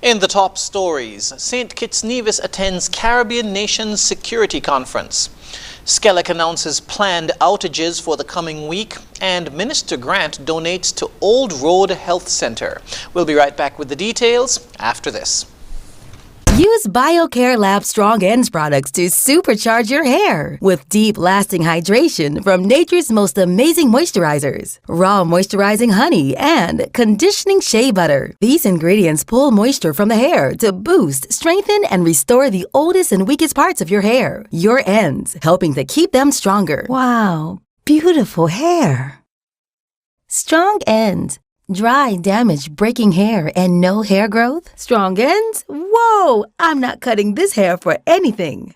In the top stories, St. Kitts Nevis attends Caribbean Nations Security Conference. Skelec announces planned outages for the coming week, and Minister Grant donates to Old Road Health Center. We'll be right back with the details after this. Use BioCare Lab Strong Ends products to supercharge your hair with deep, lasting hydration from nature's most amazing moisturizers, raw moisturizing honey, and conditioning shea butter. These ingredients pull moisture from the hair to boost, strengthen, and restore the oldest and weakest parts of your hair, your ends, helping to keep them stronger. Wow, beautiful hair. Strong Ends. Dry, damaged, breaking hair and no hair growth? Strong ends? Whoa! I'm not cutting this hair for anything.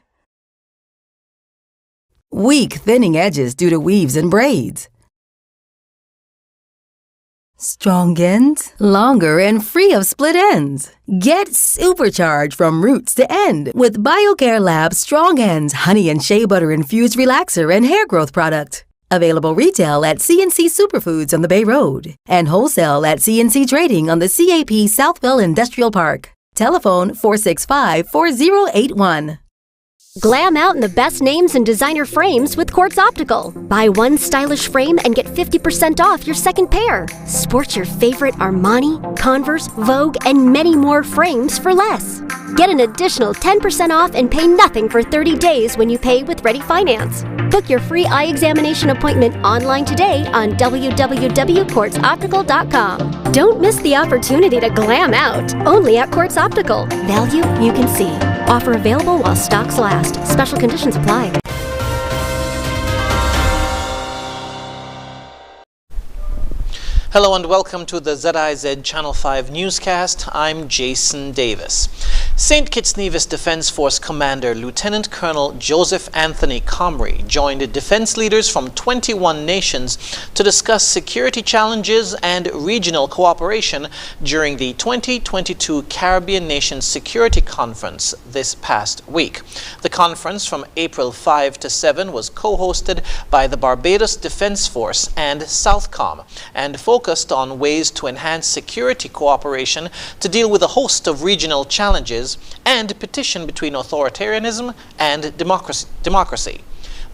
Weak, thinning edges due to weaves and braids. Strong ends? Longer and free of split ends. Get supercharged from roots to end with BioCare Lab Strong Ends Honey and Shea Butter Infused Relaxer and Hair Growth Product. Available retail at CNC Superfoods on the Bay Road and wholesale at CNC Trading on the CAP Southville Industrial Park. Telephone 465-4081. Glam out in the best names and designer frames with Quartz Optical. Buy one stylish frame and get 50% off your second pair. Sport your favorite Armani, Converse, Vogue, and many more frames for less. Get an additional 10% off and pay nothing for 30 days when you pay with Ready Finance. Book your free eye examination appointment online today on www.quartzoptical.com. Don't miss the opportunity to glam out, only at Quartz Optical. Value you can see. Offer available while stocks last. Special conditions apply. Hello and welcome to the ZIZ Channel 5 newscast. I'm Jason Davis. St. Kitts Nevis Defense Force Commander Lieutenant Colonel Joseph Anthony Amory joined defense leaders from 21 nations to discuss security challenges and regional cooperation during the 2022 Caribbean Nations Security Conference this past week. The conference from April 5 to 7 was co-hosted by the Barbados Defense Force and Southcom and focused on ways to enhance security cooperation to deal with a host of regional challenges and petition between authoritarianism and democracy.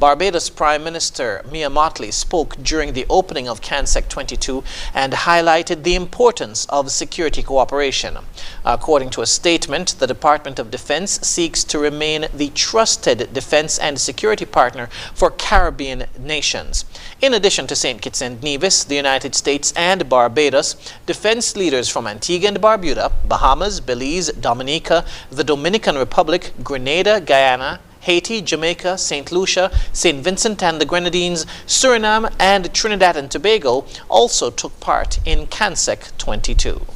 Barbados Prime Minister Mia Mottley spoke during the opening of CANSEC 22 and highlighted the importance of security cooperation. According to a statement, the Department of Defense seeks to remain the trusted defense and security partner for Caribbean nations. In addition to St. Kitts and Nevis, the United States and Barbados, defense leaders from Antigua and Barbuda, Bahamas, Belize, Dominica, the Dominican Republic, Grenada, Guyana, Haiti, Jamaica, St. Lucia, St. Vincent and the Grenadines, Suriname, and Trinidad and Tobago also took part in CANSEC 22.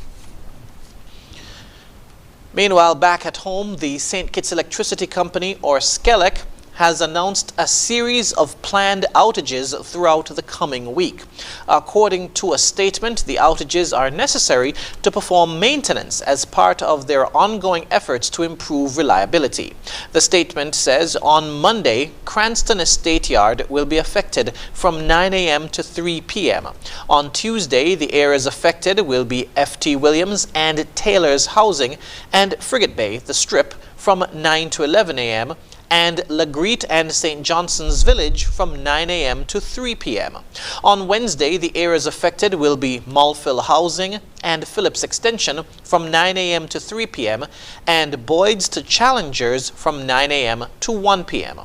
Meanwhile, back at home, the St. Kitts Electricity Company, or Skelec, has announced a series of planned outages throughout the coming week. According to a statement, the outages are necessary to perform maintenance as part of their ongoing efforts to improve reliability. The statement says on Monday, Cranston Estate Yard will be affected from 9 a.m. to 3 p.m. On Tuesday, the areas affected will be F.T. Williams and Taylor's Housing and Frigate Bay, the Strip, from 9 to 11 a.m., and Lagreet and St. Johnson's Village from 9 a.m. to 3 p.m. On Wednesday, the areas affected will be Mulfill Housing and Phillips Extension from 9 a.m. to 3 p.m. and Boyd's to Challengers from 9 a.m. to 1 p.m.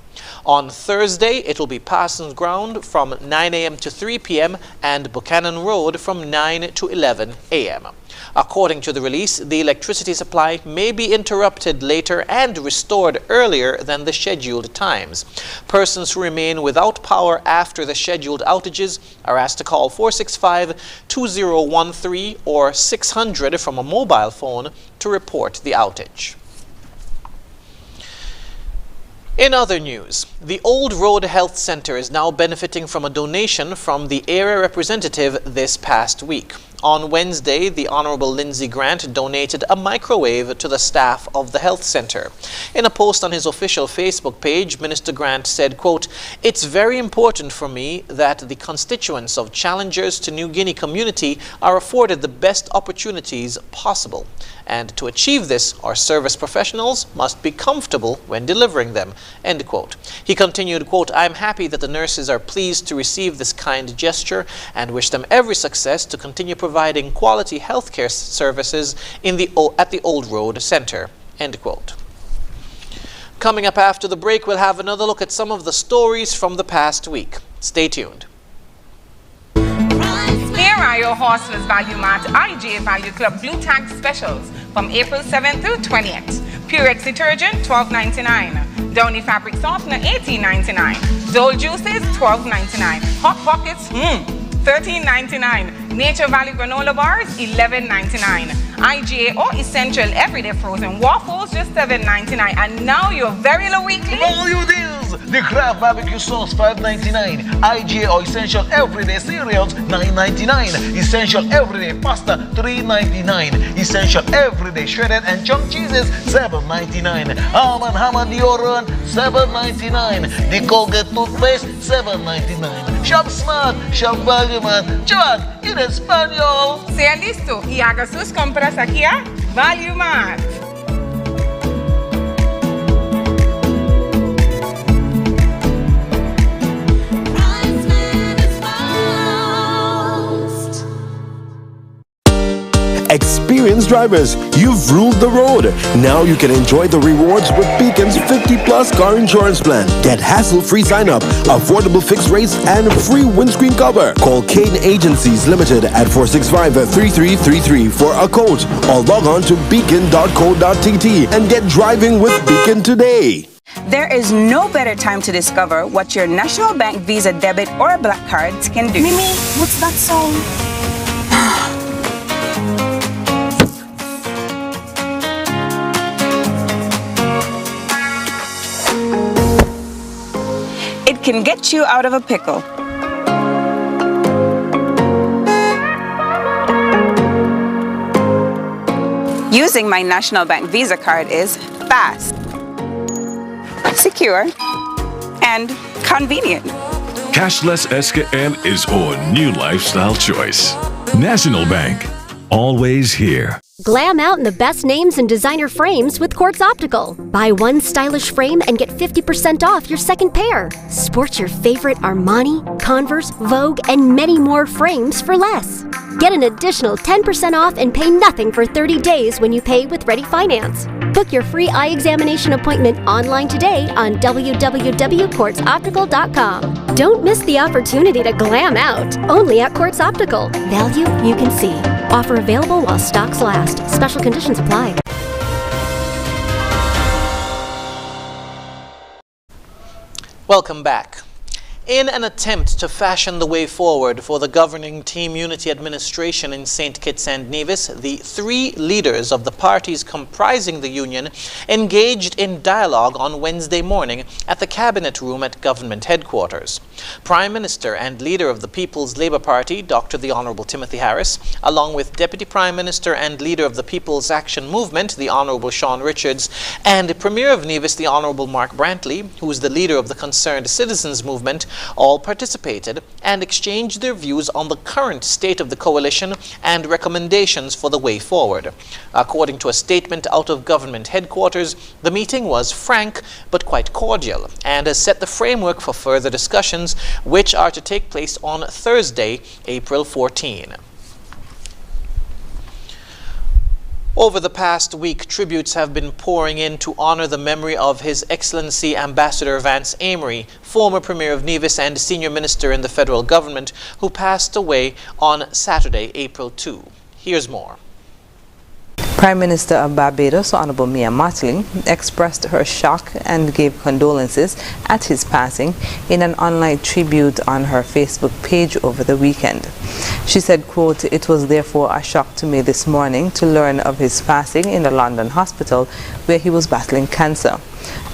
On Thursday, it will be Parsons Ground from 9 a.m. to 3 p.m. and Buchanan Road from 9 to 11 a.m. According to the release, the electricity supply may be interrupted later and restored earlier than the scheduled times. Persons who remain without power after the scheduled outages are asked to call 465-2013 or 600 from a mobile phone to report the outage. In other news, the Old Road Health Center is now benefiting from a donation from the area representative this past week. On Wednesday, the Honorable Lindsey Grant donated a microwave to the staff of the health center. In a post on his official Facebook page, Minister Grant said, quote, "It's very important for me that the constituents of challengers to New Guinea community are afforded the best opportunities possible. And to achieve this, our service professionals must be comfortable when delivering them," end quote. He continued, quote, "I'm happy that the nurses are pleased to receive this kind gesture and wish them every success to continue providing quality healthcare services at the Old Road Center," end quote. Coming up after the break, we'll have another look at some of the stories from the past week. Stay tuned. Here are your Horseless Value Mart IGA Value Club Blue Tag specials from April 7th through 20th. Purex detergent, $12.99. Downy fabric softener, $18.99. Dole juices, $12.99. Hot Pockets, $13.99. Nature Valley granola bars, $11.99. IGA or Essential Everyday Frozen Waffles, just $7.99. And now your very low weekly value deals. The Kraft Barbecue Sauce, $5.99. IGA or Essential Everyday Cereals, $9.99. Essential Everyday Pasta, $3.99. Essential Everyday Shredded and Chunk Cheeses, $7.99. Ham and deodorant, $7.99. The Colgate Toothpaste, $7.99. Shop Smart, Shop Value Mart. John, in Espanol. sea listo y haga sus compras aquí a Value Mart. Experienced drivers, you've ruled the road. Now you can enjoy the rewards with Beacon's 50-plus car insurance plan. Get hassle-free sign-up, affordable fixed rates, and free windscreen cover. Call Kane Agencies Limited at 465-3333 for a quote, or log on to beacon.co.tt and get driving with Beacon today. There is no better time to discover what your National Bank Visa debit or Black cards can do. Mimi, what's that song? It can get you out of a pickle. Using my National Bank Visa card is fast, secure, and convenient. Cashless SKN is our new lifestyle choice. National Bank, always here. Glam out in the best names and designer frames with Quartz Optical. Buy one stylish frame and get 50% off your second pair. Sport your favorite Armani, Converse, Vogue, and many more frames for less. Get an additional 10% off and pay nothing for 30 days when you pay with Ready Finance. Book your free eye examination appointment online today on www.quartzoptical.com. Don't miss the opportunity to glam out, only at Quartz Optical. Value you can see. Offer available while stocks last. Special conditions apply. Welcome back. In an attempt to fashion the way forward for the governing Team Unity administration in St. Kitts and Nevis, the three leaders of the parties comprising the union engaged in dialogue on Wednesday morning at the Cabinet Room at government headquarters. Prime Minister and leader of the People's Labour Party, Dr. the Honourable Timothy Harris, along with Deputy Prime Minister and leader of the People's Action Movement, the Honourable Sean Richards, and Premier of Nevis, the Honourable Mark Brantley, who is the leader of the Concerned Citizens Movement, all participated and exchanged their views on the current state of the coalition and recommendations for the way forward. According to a statement out of government headquarters, the meeting was frank but quite cordial and has set the framework for further discussions, which are to take place on Thursday, April 14. Over the past week, tributes have been pouring in to honor the memory of His Excellency Ambassador Vance Amory, former Premier of Nevis and Senior Minister in the federal government, who passed away on Saturday, April 2. Here's more. Prime Minister of Barbados, Honorable Mia Mottley, expressed her shock and gave condolences at his passing in an online tribute on her Facebook page over the weekend. She said, quote, "It was therefore a shock to me this morning to learn of his passing in a London hospital where he was battling cancer.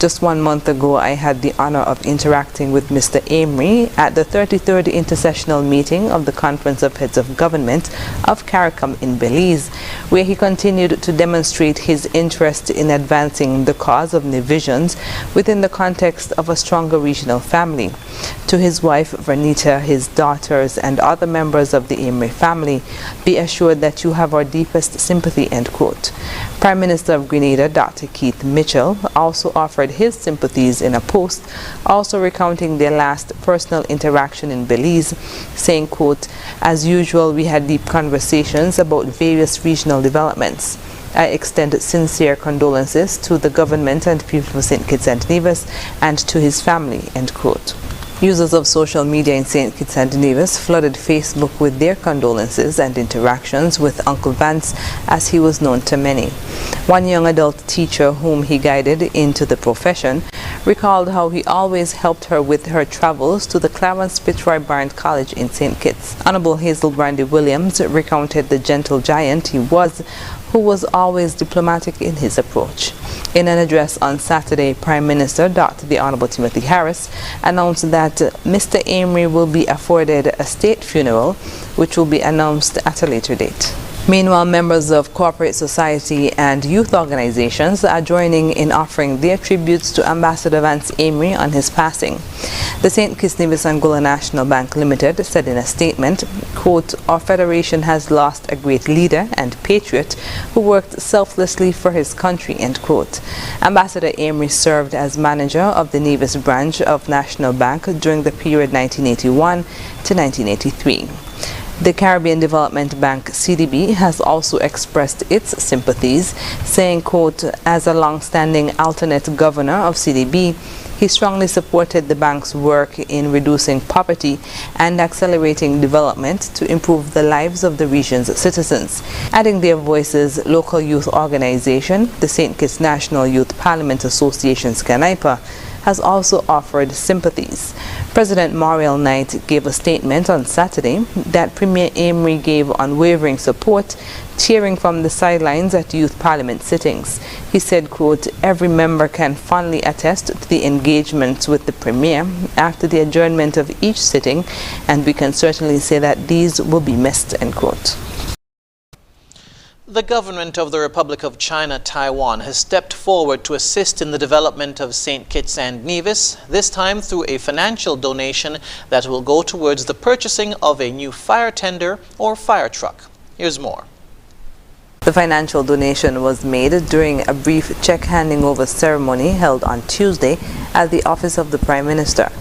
Just 1 month ago, I had the honor of interacting with Mr. Amory at the 33rd Intersessional Meeting of the Conference of Heads of Government of CARICOM in Belize, where he continued to demonstrate his interest in advancing the cause of Nivisions within the context of a stronger regional family. To his wife, Vernita, his daughters, and other members of the Amory family, be assured that you have our deepest sympathy, end quote. Prime Minister of Grenada, Dr. Keith Mitchell, also offered his sympathies in a post, also recounting their last personal interaction in Belize, saying, quote, "As usual, we had deep conversations about various regional developments. I extend sincere condolences to the government and people of St. Kitts and Nevis and to his family," end quote. Users of social media in St. Kitts and Nevis flooded Facebook with their condolences and interactions with Uncle Vance, as he was known to many. One young adult teacher whom he guided into the profession recalled how he always helped her with her travels to the Clarence Fitzroy Barnes College in St. Kitts. Honorable Hazel Brandy Williams recounted the gentle giant he was, who was always diplomatic in his approach. In an address on Saturday, Prime Minister Dr. the Honorable Timothy Harris announced that Mr. Amory will be afforded a state funeral, which will be announced at a later date. Meanwhile, members of corporate society and youth organizations are joining in offering their tributes to Ambassador Vance Amory on his passing. The St. Kitts Nevis Angola National Bank Limited said in a statement, quote, "Our federation has lost a great leader and patriot who worked selflessly for his country," end quote. Ambassador Amory served as manager of the Nevis branch of National Bank during the period 1981 to 1983. The Caribbean Development Bank, CDB, has also expressed its sympathies, saying, quote, "As a long-standing alternate governor of CDB, he strongly supported the bank's work in reducing poverty and accelerating development to improve the lives of the region's citizens." Adding their voices, local youth organization, the St. Kitts National Youth Parliament Association, SCANIPA, has also offered sympathies. President Mauriel Knight gave a statement on Saturday that Premier Amory gave unwavering support, cheering from the sidelines at youth parliament sittings. He said, quote, "Every member can fondly attest to the engagements with the Premier after the adjournment of each sitting, and we can certainly say that these will be missed," end quote. The government of the Republic of China, Taiwan, has stepped forward to assist in the development of St. Kitts and Nevis, this time through a financial donation that will go towards the purchasing of a new fire tender or fire truck. Here's more. The financial donation was made during a brief check handing over ceremony held on Tuesday at the office of the Prime Minister.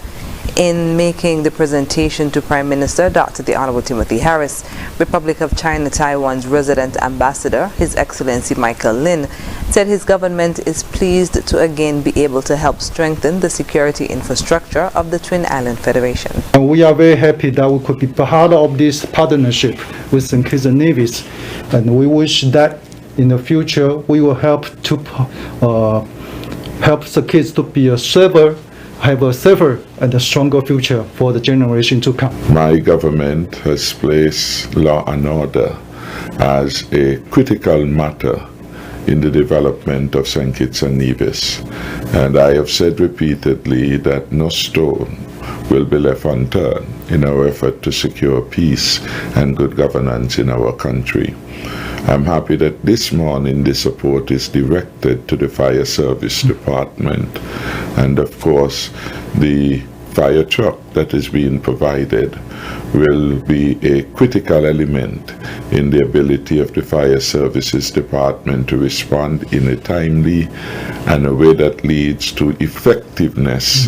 In making the presentation to Prime Minister Dr. the Honorable Timothy Harris, Republic of China Taiwan's resident ambassador, His Excellency Michael Lin, said his government is pleased to again be able to help strengthen the security infrastructure of the Twin Island Federation. We are very happy that we could be part of this partnership with St. Kitts and Nevis, and we wish that in the future we will help the kids to be have a safer and a stronger future for the generation to come. My government has placed law and order as a critical matter in the development of St. Kitts and Nevis, and I have said repeatedly that no stone will be left unturned in our effort to secure peace and good governance in our country. I'm happy that this morning the support is directed to the Fire Service Department, and of course the fire truck that is being provided will be a critical element in the ability of the Fire Services Department to respond in a timely and a way that leads to effectiveness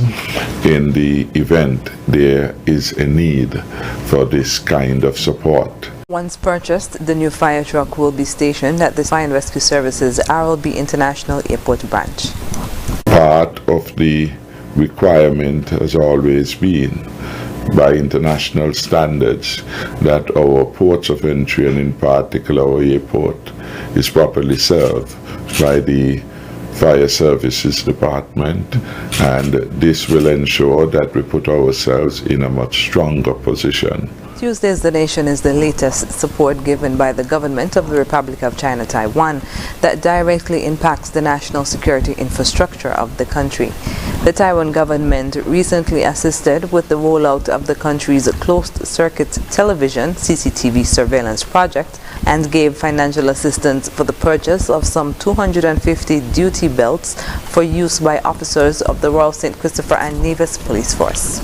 in the event there is a need for this kind of support. Once purchased, the new fire truck will be stationed at the Fire and Rescue Services RLB International Airport branch. Part of the requirement has always been, by international standards, that our ports of entry, and in particular our airport, is properly served by the Fire Services Department, and this will ensure that we put ourselves in a much stronger position Tuesday's donation is the latest support given by the government of the Republic of China Taiwan that directly impacts the national security infrastructure of the country. The Taiwan government recently assisted with the rollout of the country's closed-circuit television CCTV surveillance project and gave financial assistance for the purchase of some 250 duty belts for use by officers of the Royal St. Christopher and Nevis Police Force.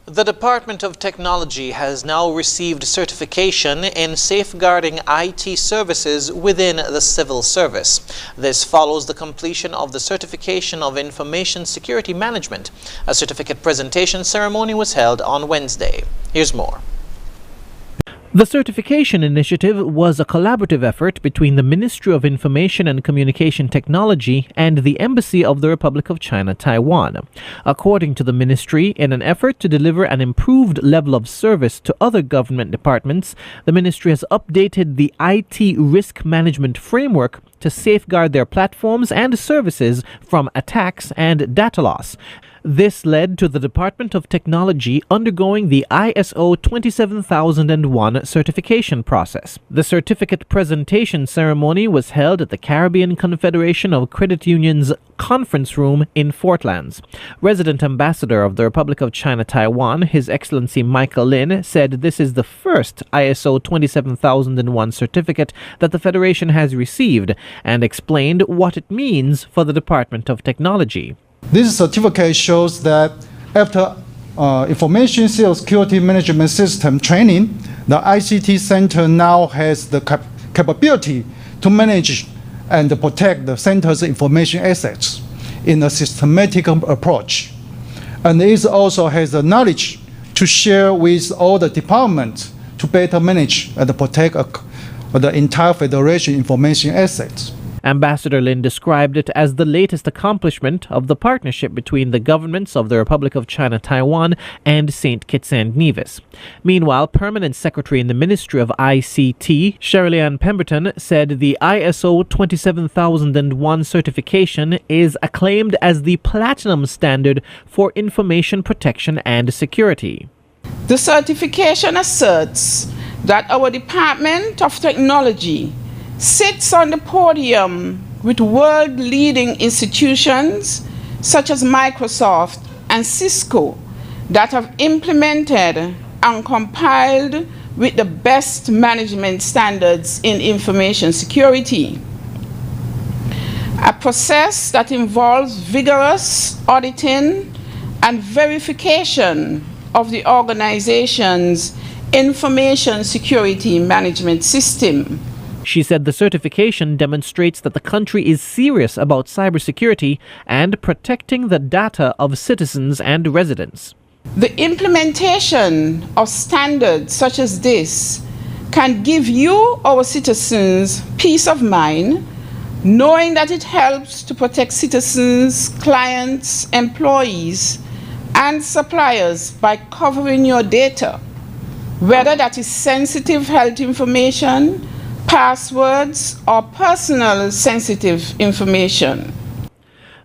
The Department of Technology has now received certification in safeguarding IT services within the civil service. This follows the completion of the Certification of Information Security Management. A certificate presentation ceremony was held on Wednesday. Here's more. The certification initiative was a collaborative effort between the Ministry of Information and Communication Technology and the Embassy of the Republic of China, Taiwan. According to the ministry, in an effort to deliver an improved level of service to other government departments, the ministry has updated the IT risk management framework to safeguard their platforms and services from attacks and data loss. This led to the Department of Technology undergoing the ISO 27001 certification process. The certificate presentation ceremony was held at the Caribbean Confederation of Credit Unions conference room in Fort Lands. Resident Ambassador of the Republic of China Taiwan, His Excellency Michael Lin, said this is the first ISO 27001 certificate that the Federation has received and explained what it means for the Department of Technology. This certificate shows that after Information Security Management System training, the ICT Center now has the capability to manage and protect the center's information assets in a systematic approach. And it also has the knowledge to share with all the departments to better manage and protect the entire Federation information assets. Ambassador Lin described it as the latest accomplishment of the partnership between the governments of the Republic of China Taiwan and St. Kitts and Nevis. Meanwhile, Permanent Secretary in the Ministry of ICT, Sherilyn Pemberton, said the ISO 27001 certification is acclaimed as the platinum standard for information protection and security. The certification asserts that our Department of Technology sits on the podium with world-leading institutions such as Microsoft and Cisco that have implemented and compiled with the best management standards in information security. A process that involves vigorous auditing and verification of the organization's information security management system. She said the certification demonstrates that the country is serious about cybersecurity and protecting the data of citizens and residents. The implementation of standards such as this can give you, our citizens, peace of mind, knowing that it helps to protect citizens, clients, employees, and suppliers by covering your data, whether that is sensitive health information, passwords, or personal sensitive information.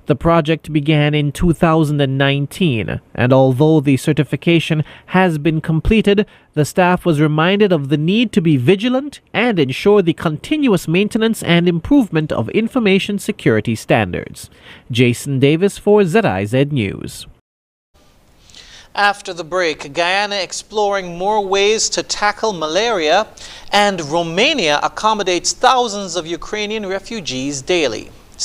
The project began in 2019, and although the certification has been completed, the staff was reminded of the need to be vigilant and ensure the continuous maintenance and improvement of information security standards. Jason Davis for ZIZ News. After the break, Guyana exploring more ways to tackle malaria, and Romania accommodates thousands of Ukrainian refugees daily.